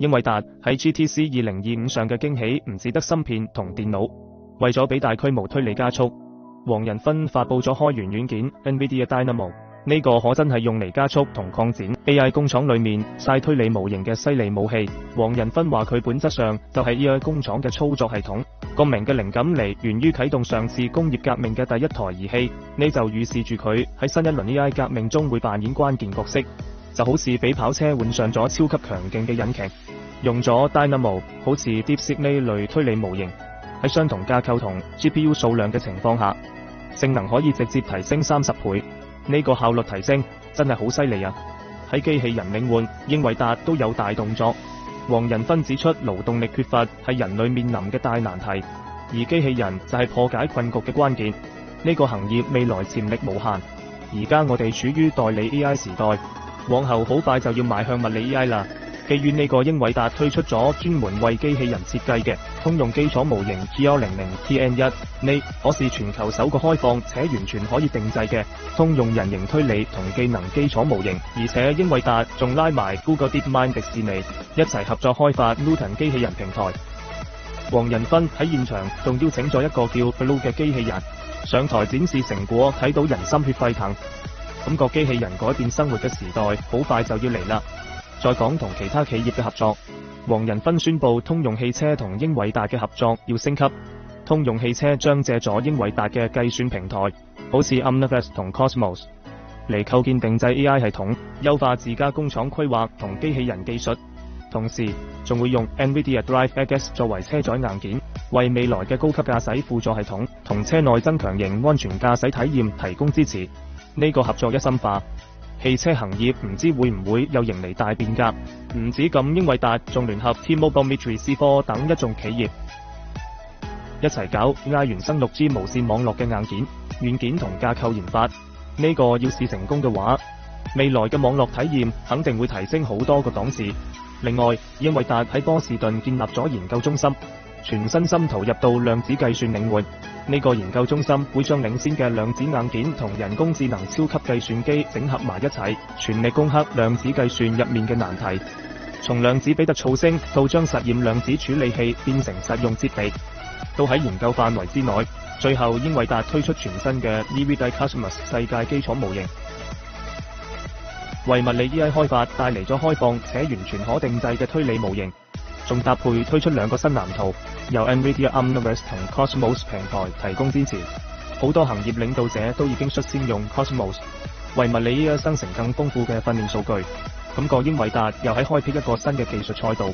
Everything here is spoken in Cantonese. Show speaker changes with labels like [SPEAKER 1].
[SPEAKER 1] 英偉達喺 GTC 2025上嘅驚喜唔止得芯片同電腦，為咗俾大規模推理加速，黃仁勳發佈咗開源軟件 NVIDIA Dynamo。呢個可真係用嚟加速同擴展 AI 工廠裏面晒推理模型嘅犀利武器。黃仁勳話佢本質上就係 AI 工廠嘅操作系統，個名嘅靈感源於啟動上次工業革命嘅第一台儀器，呢就預示住佢喺新一輪 AI 革命中會扮演關鍵角色，就好似俾跑車換上咗超級強勁嘅引擎。用咗 Dynamo 好似 DeepSeek 呢類推理模型，喺相同架構同 GPU 數量嘅情況下，性能可以直接提升30倍。呢個效率提升真係好犀利啊！喺機器人領域，英偉達都有大動作。黃仁勳指出，勞動力缺乏係人類面臨嘅大難題，而機器人就係破解困局嘅關鍵。呢個行業未來潛力無限。而家我哋處於代理 AI 時代，往後好快就要邁向物理 AI 啦。基於呢個，英偉達推出咗專門為機器人設計嘅通用基礎模型 GL00TN1，呢可是全球首個開放且完全可以定製嘅通用人形推理同技能基礎模型。而且英偉達仲拉埋 Google DeepMind 迪士尼一齊合作開發 Newton 機器人平台。黃仁勳喺現場仲邀請咗一個叫 Blue 嘅機器人上台展示成果，睇到人心血沸騰。感覺機器人改變生活嘅時代好快就要嚟啦。再講同其他企業嘅合作，黃仁勳宣布通用汽車同英偉達嘅合作要升級。通用汽車將借助英偉達嘅計算平台，好似 Omniverse 同 Cosmos 嚟構建定製 AI 系統，優化自家工廠規劃同機器人技術。同時仲會用 NVIDIA DriveX 作為車載硬件，為未來嘅高級駕駛輔助系統同車內增強型安全駕駛體驗提供支持。呢個合作一深化，汽車行業唔知會唔會又迎嚟大變革。唔止咁，英偉達仲聯合 T-Mobile、Mitsubishi 等一眾企業一齊搞 AI 原生 6G 無線網絡嘅硬件、軟件同架構研發。呢個要是成功嘅話，未來嘅網絡體驗肯定會提升好多個檔次。另外，英偉達喺波士頓建立咗研究中心，全身心投入到量子計算領域。呢個研究中心會將領先嘅量子硬件同人工智能超級計算機整合埋一齊，全力攻克量子計算入面嘅難題。從量子比特噪聲到將實驗量子處理器變成實用設備，都喺研究範圍之內。最後，英偉達推出全新嘅 NVIDIA Cosmos 世界基礎模型，為物理 AI 開發帶嚟咗開放且完全可定製嘅推理模型，仲搭配推出2個新藍圖，由 NVIDIA Omniverse 同 Cosmos 平台提供支持。好多行業領導者都已經率先用 Cosmos 為物理 AI 生成更豐富嘅訓練數據。感覺英偉達又喺開闢一個新嘅技術賽道。